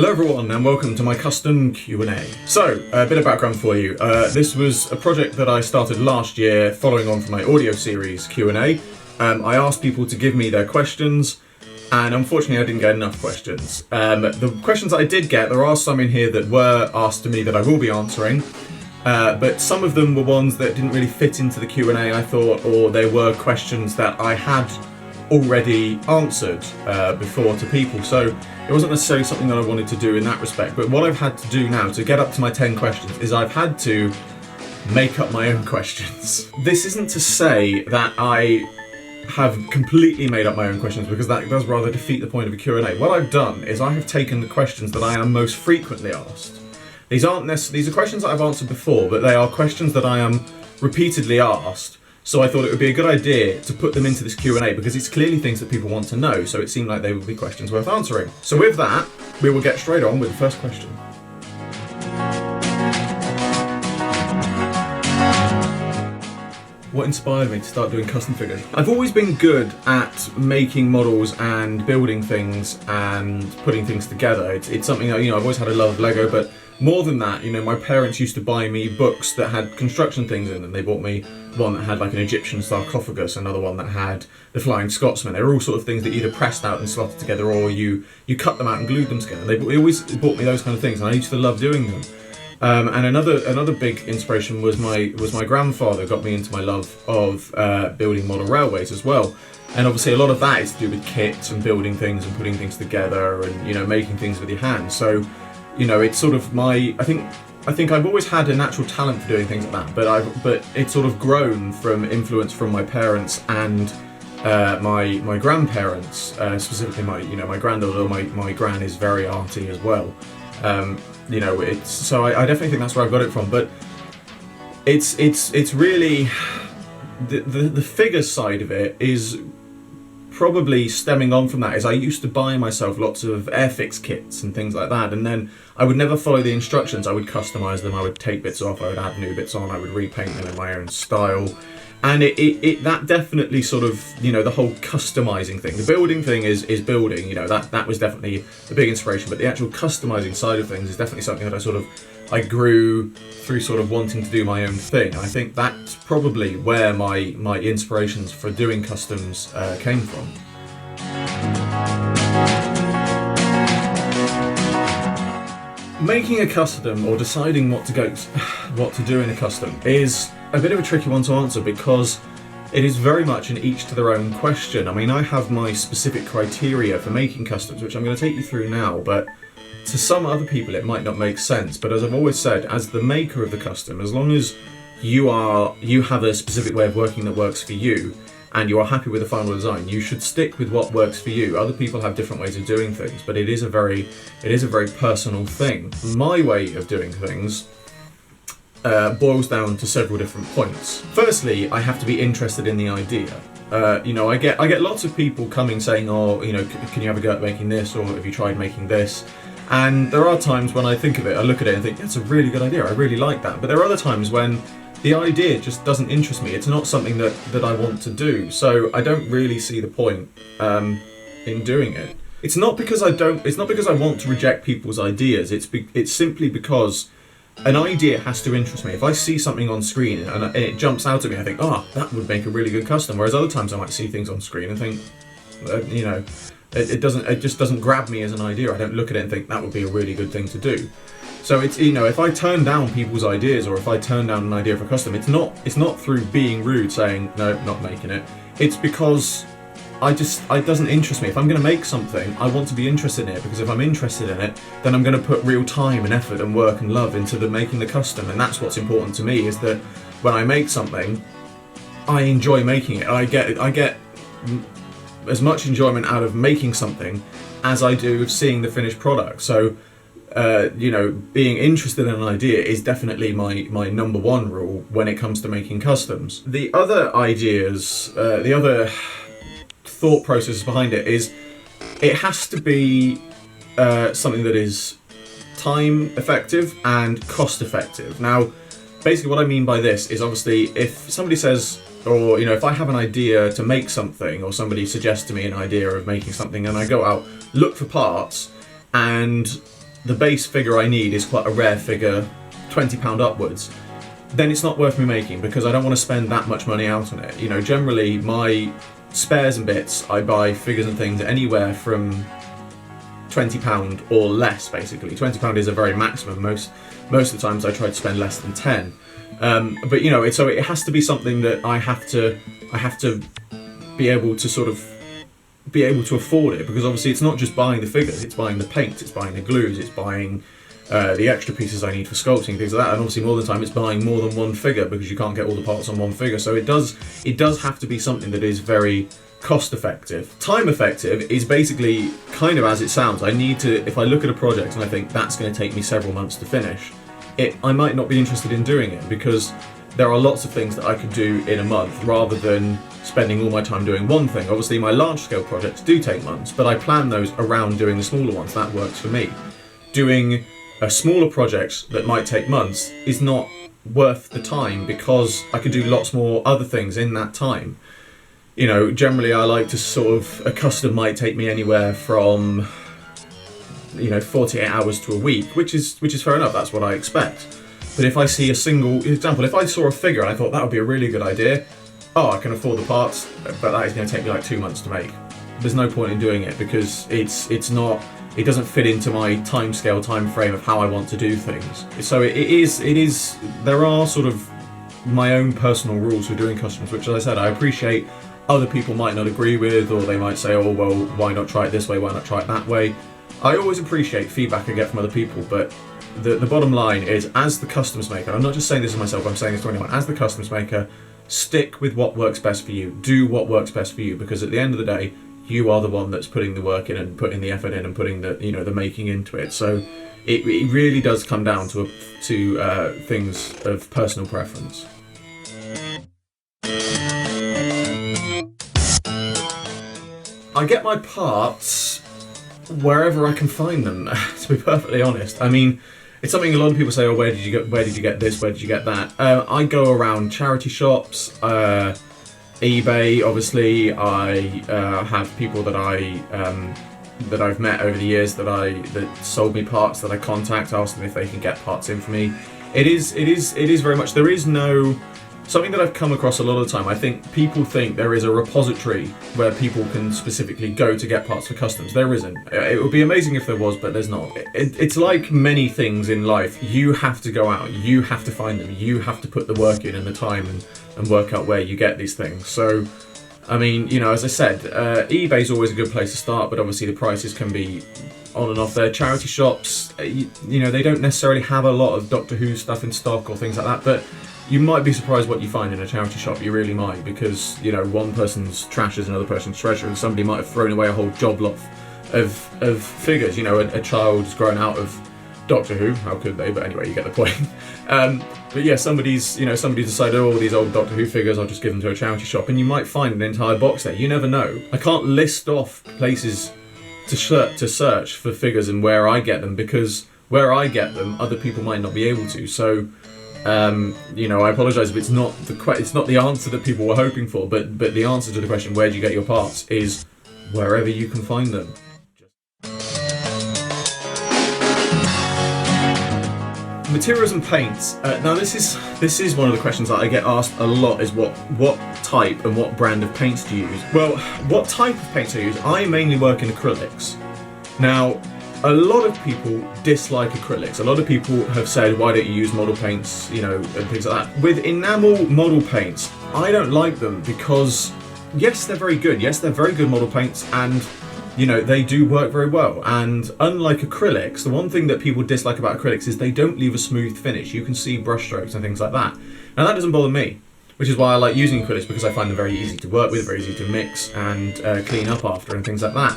Hello everyone and welcome to my custom Q&A. So, a bit of background for you. This was a project that I started last year following on from my audio series Q&A. I asked people to give me their questions and unfortunately I didn't get enough questions. The questions that I did get, there are some in here that were asked to me that I will be answering, but some of them were ones that didn't really fit into the Q&A I thought, or they were questions that I had already answered before to people, so it wasn't necessarily something that I wanted to do in that respect. But what I've had to do now to get up to my 10 questions is I've had to make up my own questions. This isn't to say that I have completely made up my own questions, because that does rather defeat the point of a Q&A. What I've done is I have taken the questions that I am most frequently asked. These are questions that I've answered before, but they are questions that I am repeatedly asked. So I thought it would be a good idea to put them into this Q&A because it's clearly things that people want to know, so it seemed like they would be questions worth answering. So with that, we will get straight on with the first question. What inspired me to start doing custom figures? I've always been good at making models and building things and putting things together. It's something that, I've always had a love of Lego, but more than that, my parents used to buy me books that had construction things in them. They bought me one that had like an Egyptian sarcophagus, another one that had the Flying Scotsman. They were all sort of things that either pressed out and slotted together, or you cut them out and glued them together. They always bought me those kind of things, and I used to love doing them. And another big inspiration was my grandfather got me into my love of building model railways as well. And obviously a lot of that is to do with kits and building things and putting things together and making things with your hands. So it's sort of I think I've always had a natural talent for doing things like that, but it's sort of grown from influence from my parents and my grandparents, specifically my granddaughter. My gran is very arty as well. So I definitely think that's where I've got it from. But it's really the figure side of it is probably stemming on from that. Is I used to buy myself lots of Airfix kits and things like that, and then I would never follow the instructions. I would customize them, I would take bits off, I would add new bits on, I would repaint them in my own style. And that definitely sort of, the whole customizing thing. The building thing is building, that was definitely a big inspiration, but the actual customizing side of things is definitely something that I grew through sort of wanting to do my own thing. And I think that's probably where my inspirations for doing customs came from. Making a custom, or deciding what to do in a custom, is a bit of a tricky one to answer because it is very much an each to their own question. I mean, I have my specific criteria for making customs, which I'm going to take you through now, but to some other people it might not make sense. But as I've always said, as the maker of the custom, as long as you have a specific way of working that works for you, and you are happy with the final design, you should stick with what works for you. Other people have different ways of doing things, but it is a very personal thing. My way of doing things boils down to several different points. Firstly, I have to be interested in the idea. I get lots of people coming saying, "Oh, can you have a go at making this, or have you tried making this?" And there are times when I think of it, I look at it and think, that's a really good idea, I really like that. But there are other times when the idea just doesn't interest me. It's not something that I want to do. So I don't really see the point in doing it. It's not because I want to reject people's ideas. It's simply because an idea has to interest me. If I see something on screen and it jumps out at me, I think, that would make a really good custom. Whereas other times I might see things on screen and think, it just doesn't grab me as an idea. I don't look at it and think that would be a really good thing to do. So it's, if I turn down people's ideas, or if I turn down an idea for custom, it's not through being rude saying no, not making it. It's because it doesn't interest me. If I'm going to make something, I want to be interested in it, because if I'm interested in it, then I'm going to put real time and effort and work and love into making the custom. And that's what's important to me, is that when I make something, I enjoy making it. I get as much enjoyment out of making something as I do of seeing the finished product. So being interested in an idea is definitely my number one rule when it comes to making customs. The other ideas, the other thought process behind it is, it has to be something that is time effective and cost effective. Now, basically what I mean by this is, obviously, if somebody says, or if I have an idea to make something, or somebody suggests to me an idea of making something, and I go out, look for parts, and the base figure I need is quite a rare figure, £20 upwards, then it's not worth me making, because I don't want to spend that much money out on it. You know, generally my spares and bits, I buy figures and things anywhere from £20 or less, basically. £20 is a very maximum. Most of the times I try to spend less than 10. But you know, so it has to be something that I have to be able to sort of be able to afford it, because obviously it's not just buying the figures, it's buying the paint, it's buying the glues, it's buying the extra pieces I need for sculpting, things like that. And obviously more of the time it's buying more than one figure, because you can't get all the parts on one figure. So it does have to be something that is very cost effective. Time effective is basically kind of as it sounds. I need to, if I look at a project and I think that's going to take me several months to finish, I might not be interested in doing it, because there are lots of things that I could do in a month rather than spending all my time doing one thing. Obviously my large scale projects do take months, but I plan those around doing the smaller ones. That works for me. Doing a smaller project that might take months is not worth the time, because I could do lots more other things in that time. You know, generally I like to sort of, a custom might take me anywhere from, you know, 48 hours to a week, which is fair enough. That's what I expect. But if I see a single example, if I saw a figure and I thought that would be a really good idea, I can afford the parts, but that is going to take me like 2 months to make. There's no point in doing it, because it doesn't fit into my time frame of how I want to do things. So it is there are sort of my own personal rules for doing customs, which, as I said, I appreciate other people might not agree with, or they might say, oh well, why not try it this way, why not try it that way. I always appreciate feedback I get from other people, but the bottom line is, as the customs maker, I'm not just saying this to myself, I'm saying this to anyone, as the customs maker, stick with what works best for you. Do what works best for you, because at the end of the day, you are the one that's putting the work in and putting the effort in and putting the, you know, the making into it. So it really does come down to things of personal preference. I get my parts wherever I can find them, to be perfectly honest. I mean, it's something a lot of people say, oh, where did you get this, where did you get that? I go around charity shops, eBay, obviously. I have people that I've met over the years that sold me parts, that I contact, ask them if they can get parts in for me. It is very much, there is no, something that I've come across a lot of the time. I think people think there is a repository where people can specifically go to get parts for customs. There isn't. It would be amazing if there was, but there's not. It's like many things in life. You have to go out, you have to find them, you have to put the work in and the time and work out where you get these things. So, I mean, you know, as I said, eBay's always a good place to start, but obviously the prices can be on and off there. Charity shops, you know, they don't necessarily have a lot of Doctor Who stuff in stock or things like that, but you might be surprised what you find in a charity shop. You really might, because, you know, one person's trash is another person's treasure, and somebody might have thrown away a whole job lot of figures. You know, a child's grown out of Doctor Who. How could they? But anyway, you get the point. But yeah, somebody's decided, oh, these old Doctor Who figures, I'll just give them to a charity shop, and you might find an entire box there. You never know. I can't list off places to search for figures and where I get them, because where I get them, other people might not be able to. So, you know, I apologise if it's not the answer that people were hoping for, but the answer to the question, where do you get your parts, is wherever you can find them. Materials and paints. Now this is one of the questions that I get asked a lot, is what type and what brand of paints do you use? Well, what type of paints I use? I mainly work in acrylics. Now, a lot of people dislike acrylics. A lot of people have said, why don't you use model paints, you know, and things like that. With enamel model paints, I don't like them, because yes, they're very good. Yes, they're very good model paints, and you know, they do work very well. And unlike acrylics, the one thing that people dislike about acrylics is they don't leave a smooth finish. You can see brushstrokes and things like that. Now that doesn't bother me, which is why I like using acrylics, because I find them very easy to work with, very easy to mix and clean up after and things like that.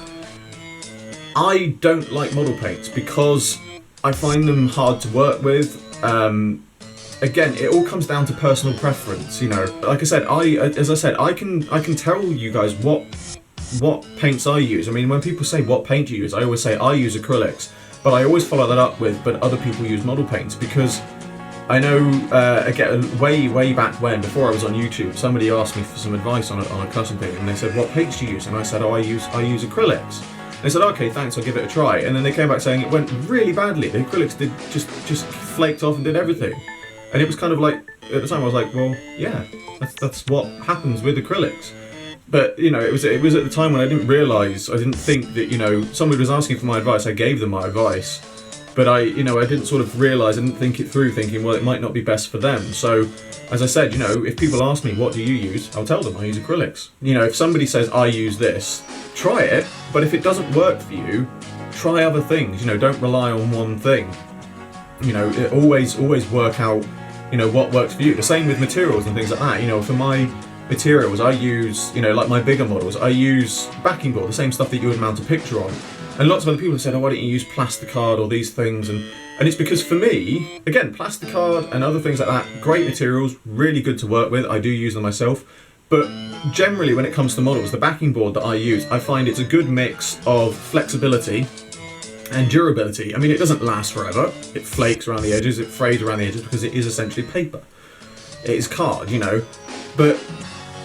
I don't like model paints because I find them hard to work with. Again, it all comes down to personal preference. You know, like I said, I can tell you guys what paints I use. I mean, when people say what paint do you use, I always say I use acrylics, but I always follow that up with, but other people use model paints, because I know, again, way back when, before I was on YouTube, somebody asked me for some advice on a custom paint, and they said, what paints do you use? And I said, oh, I use acrylics. They said, okay, thanks, I'll give it a try. And then they came back saying it went really badly. The acrylics did just flaked off and did everything. And it was kind of like, at the time I was like, well, yeah, that's what happens with acrylics. But, you know, it was at the time when I didn't think that, you know, somebody was asking for my advice, I gave them my advice. But I didn't sort of realise, I didn't think it through, thinking, well, it might not be best for them. So, as I said, you know, if people ask me, what do you use? I'll tell them I use acrylics. You know, if somebody says, I use this, try it. But if it doesn't work for you, try other things. You know, don't rely on one thing. You know, always work out, you know, what works for you. The same with materials and things like that. You know, for my materials, I use, you know, like my bigger models, I use backing board, the same stuff that you would mount a picture on. And lots of other people have said, oh, why don't you use Plasticard or these things? And it's because for me, again, Plasticard and other things like that, great materials, really good to work with. I do use them myself. But generally, when it comes to models, the backing board that I use, I find it's a good mix of flexibility and durability. I mean, it doesn't last forever. It flakes around the edges, it frays around the edges because it is essentially paper. It is card, you know. But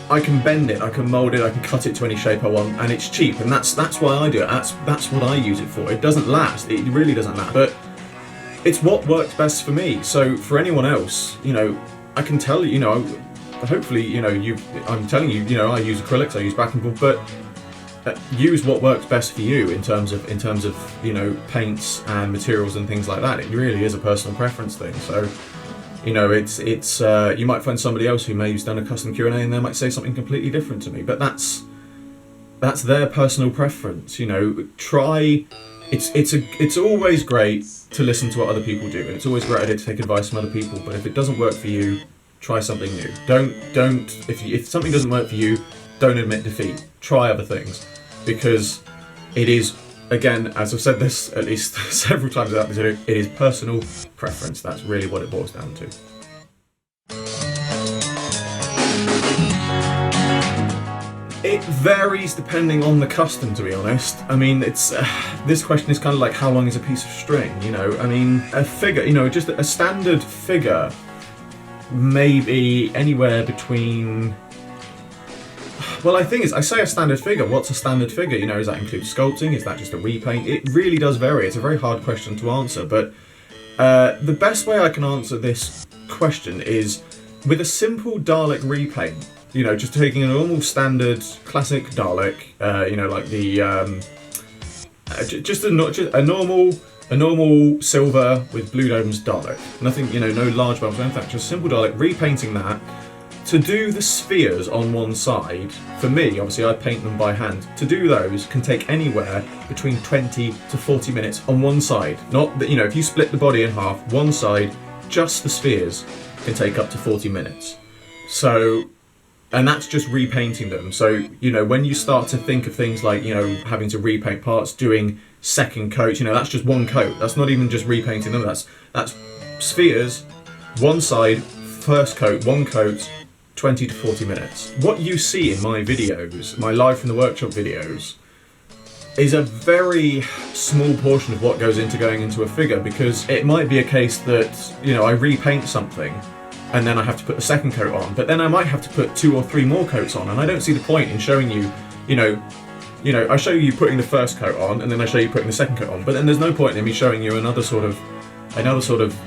I can bend it, I can mould it, I can cut it to any shape I want, and it's cheap, and that's why I do it. That's what I use it for. It doesn't last, it really doesn't last, but it's what works best for me. So for anyone else, you know, I can tell you, you know, hopefully, you know, I'm telling you, you know, I use acrylics, I use backing board, but use what works best for you in terms of you know, paints and materials and things like that. It really is a personal preference thing. So, you know, it's you might find somebody else who may have done a custom Q&A and they might say something completely different to me, but that's their personal preference. You know, try. It's always great to listen to what other people do, and it's always a great idea to take advice from other people. But if it doesn't work for you, try something new. Don't if something doesn't work for you, don't admit defeat. Try other things, because it is, again, as I've said this at least several times throughout this video, it is personal preference. That's really what it boils down to. It varies depending on the custom, to be honest. I mean, it's this question is kind of like, how long is a piece of string, you know? I mean, a figure, you know, just a standard figure may be anywhere between... Well, I think I say a standard figure. What's a standard figure? You know, does that include sculpting? Is that just a repaint? It really does vary. It's a very hard question to answer, but the best way I can answer this question is with a simple Dalek repaint. You know, just taking a normal standard classic Dalek. You know, like the just a normal silver with blue domes Dalek. Nothing, you know, no large bulbs or anything. Just simple Dalek, repainting that. To do the spheres on one side, for me, obviously I paint them by hand, to do those can take anywhere between 20 to 40 minutes on one side. Not that, you know, if you split the body in half, one side, just the spheres can take up to 40 minutes. So, and that's just repainting them. So, you know, when you start to think of things like, you know, having to repaint parts, doing second coats, you know, that's just one coat. That's not even just repainting them, that's spheres, one side, first coat, one coat, 20 to 40 minutes. What you see in my videos, my live from the workshop videos, is a very small portion of what goes into going into a figure, because it might be a case that, you know, I repaint something and then I have to put the second coat on, but then I might have to put 2 or 3 more coats on, and I don't see the point in showing you, you know, I show you putting the first coat on and then I show you putting the second coat on, but then there's no point in me showing you another sort of,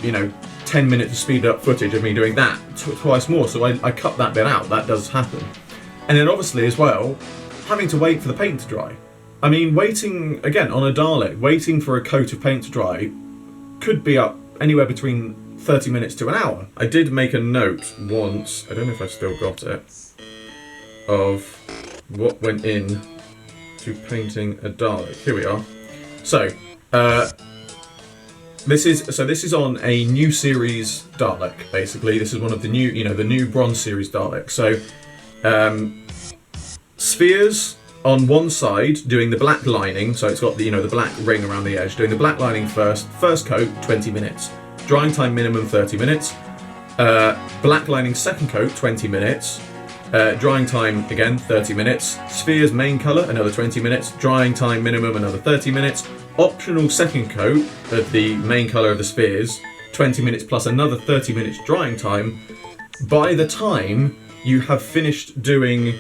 you know, 10 minutes of speed up footage of me doing that twice more. So I cut that bit out. That does happen. And then obviously as well, having to wait for the paint to dry. I mean, waiting, again, on a Dalek, waiting for a coat of paint to dry could be up anywhere between 30 minutes to an hour. I did make a note once, I don't know if I've still got it, of what went in to painting a Dalek. Here we are. So, this is on a new series Dalek, basically. This is one of the new, you know, the new bronze series Dalek. So, spheres on one side doing the black lining, so it's got the, you know, the black ring around the edge, doing the black lining first coat, 20 minutes. Drying time minimum 30 minutes. Black lining second coat, 20 minutes. Drying time, again, 30 minutes. Spheres main colour, another 20 minutes. Drying time minimum, another 30 minutes. Optional second coat of the main colour of the spheres, 20 minutes plus another 30 minutes drying time. By the time you have finished doing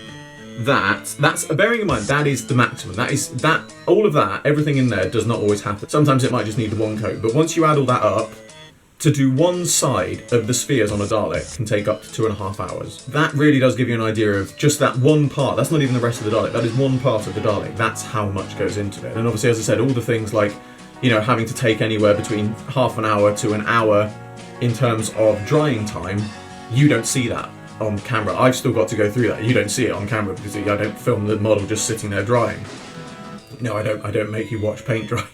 that's bearing in mind that is the maximum. All of that, everything in there does not always happen. Sometimes it might just need one coat, but once you add all that up, to do one side of the spheres on a Dalek can take up to 2.5 hours. That really does give you an idea of just that one part. That's not even the rest of the Dalek. That is one part of the Dalek. That's how much goes into it. And obviously, as I said, all the things like, you know, having to take anywhere between half an hour to an hour in terms of drying time, you don't see that on camera. I've still got to go through that. You don't see it on camera because I don't film the model just sitting there drying. No, I don't make you watch paint dry.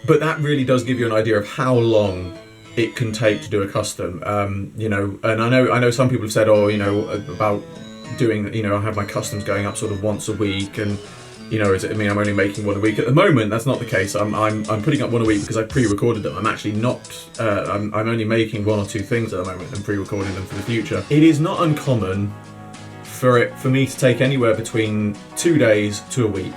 But that really does give you an idea of how long it can take to do a custom. You know, and I know some people have said, oh, you know, about doing, you know, I have my customs going up sort of once a week, and you know, I'm only making one a week. At the moment, that's not the case. I'm putting up one a week because I pre-recorded them. I'm actually not. I'm only making 1 or 2 things at the moment and pre-recording them for the future. It is not uncommon for me to take anywhere between 2 days to a week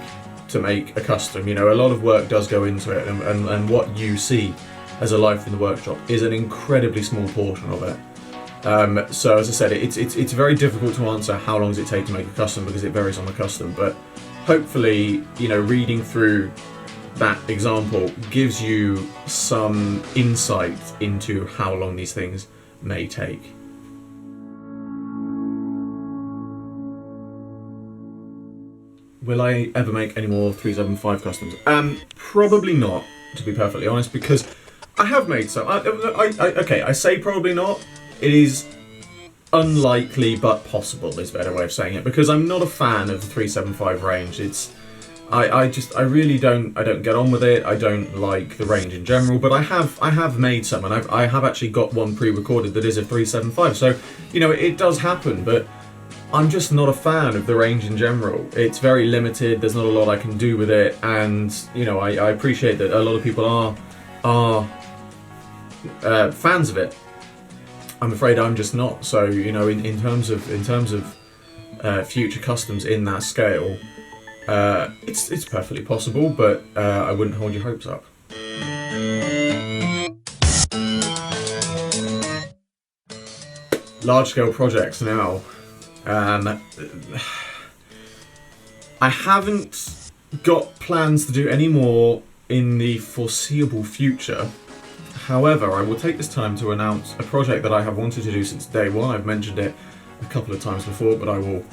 to make a custom. You know, a lot of work does go into it, and what you see as a life in the workshop is an incredibly small portion of it. So as I said, it's very difficult to answer how long does it take to make a custom because it varies on the custom, but hopefully, you know, reading through that example gives you some insight into how long these things may take. Will I ever make any more 375 customs? Probably not, to be perfectly honest, because I have made some. Okay, I say probably not. It is unlikely but possible is a better way of saying it, because I'm not a fan of the 375 range. I really don't get on with it. I don't like the range in general, but I have made some, and I have actually got one pre-recorded that is a 375. So, you know, it does happen, but I'm just not a fan of the range in general. It's very limited. There's not a lot I can do with it, and you know, I appreciate that a lot of people are fans of it. I'm afraid I'm just not. So, you know, in terms of future customs in that scale, it's perfectly possible, but I wouldn't hold your hopes up. Large scale projects now. I haven't got plans to do any more in the foreseeable future. However, I will take this time to announce a project that I have wanted to do since day one. I've mentioned it a couple of times before, but I will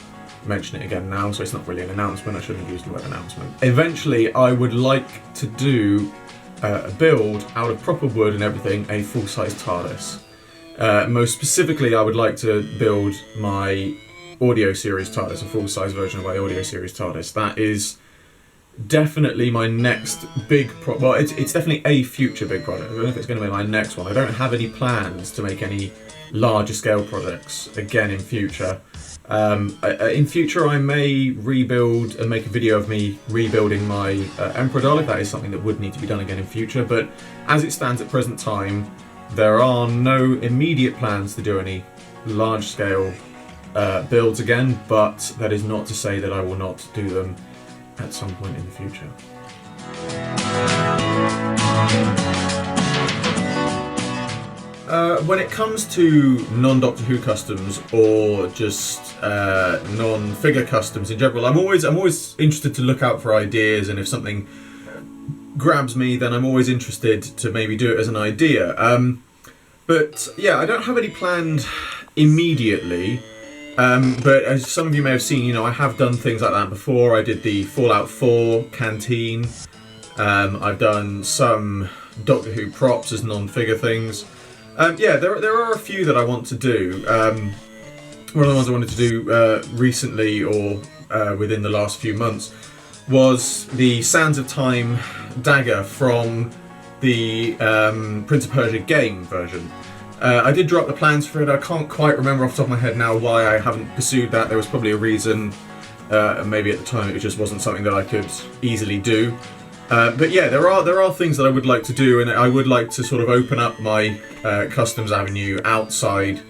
mention it again now, so it's not really an announcement. I shouldn't have used the word announcement. Eventually, I would like to do a build out of proper wood and everything, a full-size TARDIS. Most specifically, I would like to build my audio series TARDIS, a full-size version of my audio series TARDIS. That is definitely my next big well, it's definitely a future big project. I don't know if it's going to be my next one. I don't have any plans to make any larger scale projects again in future. In future, I may rebuild and make a video of me rebuilding my Emperor Dalek. That is something that would need to be done again in future, but as it stands at present time, there are no immediate plans to do any large scale builds again, but that is not to say that I will not do them at some point in the future. When it comes to non-Doctor Who customs or just non-figure customs in general, I'm always interested to look out for ideas, and if something grabs me, then I'm always interested to maybe do it as an idea. But yeah, I don't have any planned immediately. But as some of you may have seen, you know, I have done things like that before. I did the Fallout 4 canteen. I've done some Doctor Who props as non-figure things. Yeah, there are a few that I want to do. One of the ones I wanted to do recently or within the last few months was the Sands of Time dagger from the Prince of Persia game version. I did drop the plans for it. I can't quite remember off the top of my head now why I haven't pursued that. There was probably a reason. Maybe at the time it just wasn't something that I could easily do. But yeah, there are things that I would like to do, and I would like to sort of open up my customs avenue outside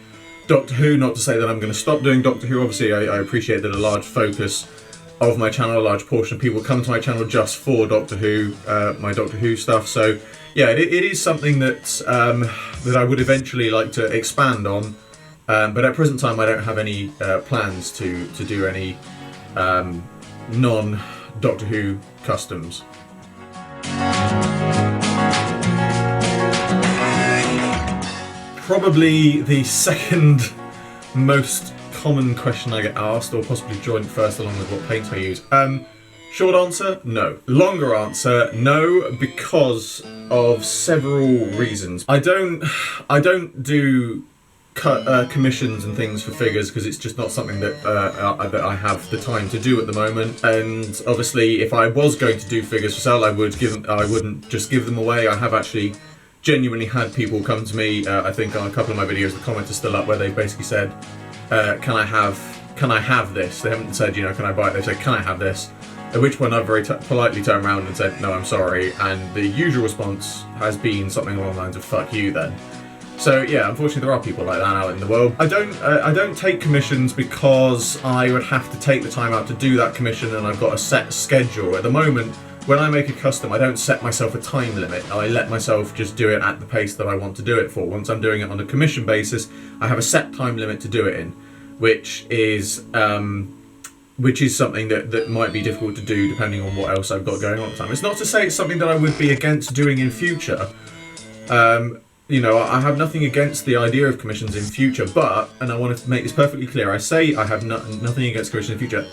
Doctor Who. Not to say that I'm going to stop doing Doctor Who. Obviously, I appreciate that a large focus of my channel, a large portion of people come to my channel just for Doctor Who, my Doctor Who stuff. So yeah, it is something that that I would eventually like to expand on. But at present time, I don't have any plans to do any non-Doctor Who customs. Probably the second most common question I get asked, or possibly joint first along with what paint I use. Short answer, no. Longer answer, no, because of several reasons. I don't do commissions and things for figures because it's just not something that I have the time to do at the moment. And obviously, if I was going to do figures for sale, I wouldn't just give them away. I have actually genuinely had people come to me. I think on a couple of my videos, the comments are still up where they basically said, "Can I have this?" They haven't said, can I buy it? They said, "Can I have this?" At which point I've very politely turned around and said, "No, I'm sorry." And the usual response has been something along the lines of "fuck you then." So yeah, unfortunately there are people like that out in the world. I don't take commissions because I would have to take the time out to do that commission, and I've got a set schedule. At the moment, when I make a custom, I don't set myself a time limit. I let myself just do it at the pace that I want to do it for. Once I'm doing it on a commission basis, I have a set time limit to do it in, which is something that might be difficult to do depending on what else I've got going on at the time. It's not to say it's something that I would be against doing in future. I have nothing against the idea of commissions in future, but, and I want to make this perfectly clear, I say I have nothing against commissions in future.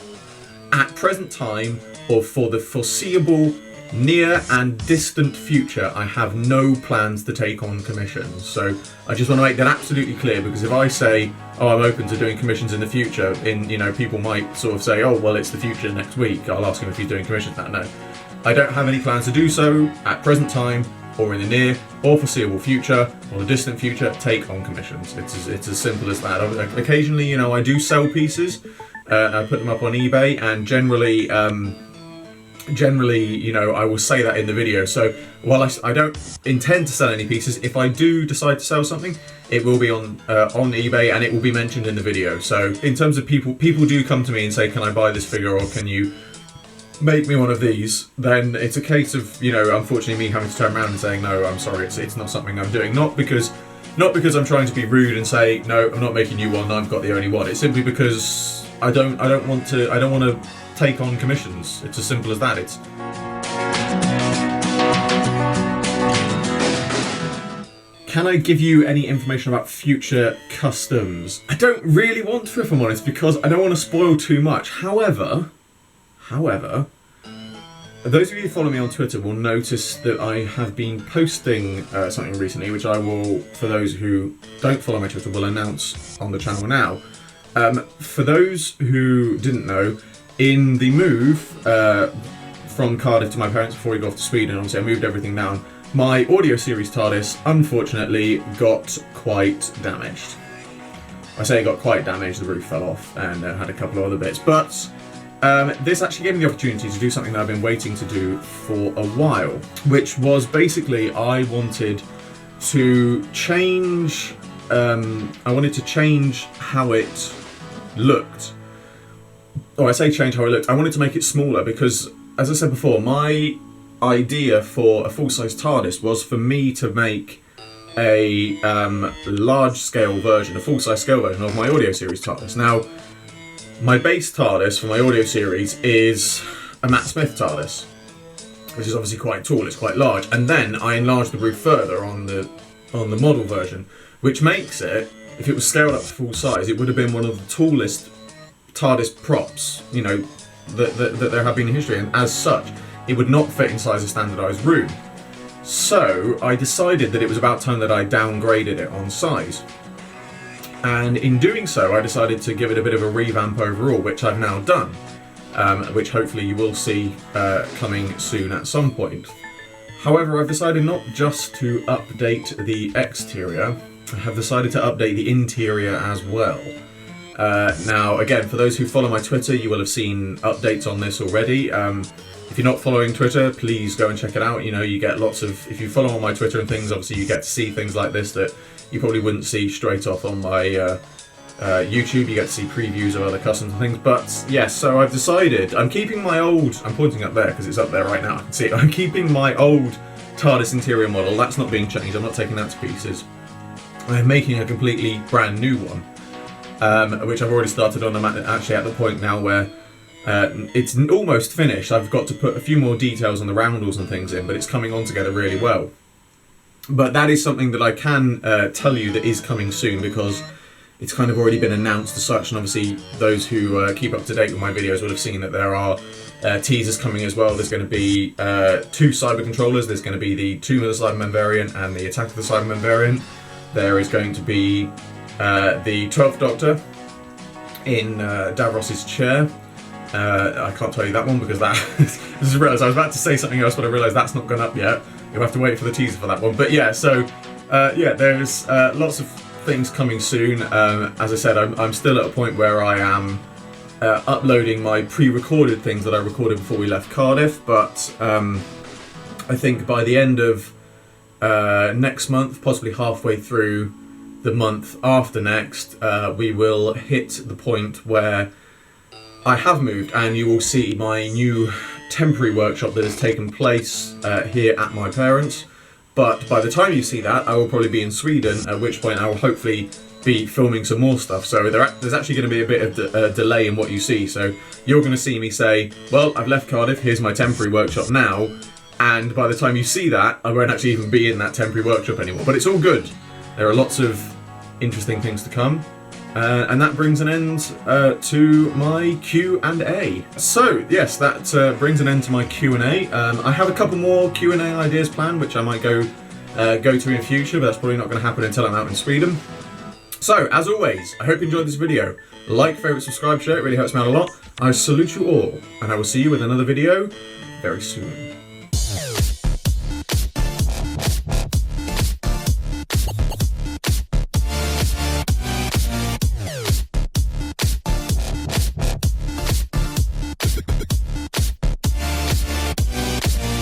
At present time, or for the foreseeable near and distant future, I have no plans to take on commissions. So I just want to make that absolutely clear, because if I say, "Oh, I'm open to doing commissions in the future," people might sort of say, "Oh, well, it's the future next week. I'll ask him if he's doing commissions now." No, I don't have any plans to do so at present time, or in the near or foreseeable future, or the distant future, take on commissions. It's as simple as that. Occasionally, I do sell pieces. I put them up on eBay, and generally, I will say that in the video. So while I don't intend to sell any pieces, if I do decide to sell something, it will be on eBay, and it will be mentioned in the video. So in terms of people do come to me and say, "Can I buy this figure, or can you make me one of these?" Then it's a case of, unfortunately me having to turn around and saying, "No, I'm sorry, it's not something I'm doing." Not because I'm trying to be rude and say, "No, I'm not making you one, I've got the only one." It's simply because I don't want to take on commissions. It's as simple as that. Can I give you any information about future customs? I don't really want to, if I'm honest, because I don't want to spoil too much. However, those of you who follow me on Twitter will notice that I have been posting something recently, which I will, for those who don't follow my Twitter, will announce on the channel now. For those who didn't know, in the move from Cardiff to my parents before we got off to Sweden, obviously I moved everything down, my audio series TARDIS unfortunately got quite damaged. I say it got quite damaged, the roof fell off and had a couple of other bits, but this actually gave me the opportunity to do something that I've been waiting to do for a while, which was basically I wanted to change how it looked. I say change how it looked. I wanted to make it smaller because, as I said before, my idea for a full-size TARDIS was for me to make a large-scale version, a full-size scale version of my audio series TARDIS. Now, my base TARDIS for my audio series is a Matt Smith TARDIS, which is obviously quite tall, it's quite large, and then I enlarged the roof further on the model version, which makes it, if it was scaled up to full size, it would have been one of the tallest TARDIS props, that there have been in history, and as such, it would not fit inside a standardised room. So I decided that it was about time that I downgraded it on size. And in doing so, I decided to give it a bit of a revamp overall, which I've now done, which hopefully you will see coming soon at some point. However, I've decided not just to update the exterior, I have decided to update the interior as well. Now, again, for those who follow my Twitter, you will have seen updates on this already. If you're not following Twitter, please go and check it out. You get lots of, if you follow on my Twitter and things, obviously you get to see things like this that you probably wouldn't see straight off on my YouTube. You get to see previews of other customs and things. But yes, so I've decided, I'm keeping my old, I'm pointing up there because it's up there right now, I can see it. I'm keeping my old TARDIS interior model, that's not being changed, I'm not taking that to pieces. I'm making a completely brand new one, which I've already started on. I'm actually at the point now where It's almost finished. I've got to put a few more details on the roundels and things in, but it's coming on together really well. But that is something that I can tell you that is coming soon, because it's kind of already been announced as such, and obviously those who keep up to date with my videos will have seen that there are teasers coming as well. There's going to be 2 Cyber controllers. There's going to be the Tomb of the Cybermen variant and the Attack of the Cybermen variant. There is going to be the 12th Doctor in Davros's chair. I can't tell you that one because that I just realised I was about to say something else, but I realised that's not gone up yet. You'll have to wait for the teaser for that one. But yeah, so yeah, there's lots of things coming soon. As I said, I'm still at a point where I am uploading my pre-recorded things that I recorded before we left Cardiff, but I think by the end of next month, possibly halfway through the month after next, we will hit the point where I have moved, and you will see my new temporary workshop that has taken place here at my parents'. But by the time you see that, I will probably be in Sweden, at which point I will hopefully be filming some more stuff. So there's actually going to be a bit of delay in what you see. So you're going to see me say, well, I've left Cardiff, here's my temporary workshop now. And by the time you see that, I won't actually even be in that temporary workshop anymore. But it's all good. There are lots of interesting things to come. And that brings an end to my Q&A. So yes, that brings an end to my Q&A. I have a couple more Q&A ideas planned, which I might go to in future, but that's probably not going to happen until I'm out in Sweden. So as always, I hope you enjoyed this video. Like, favourite, subscribe, share. It really helps me out a lot. I salute you all, and I will see you with another video very soon.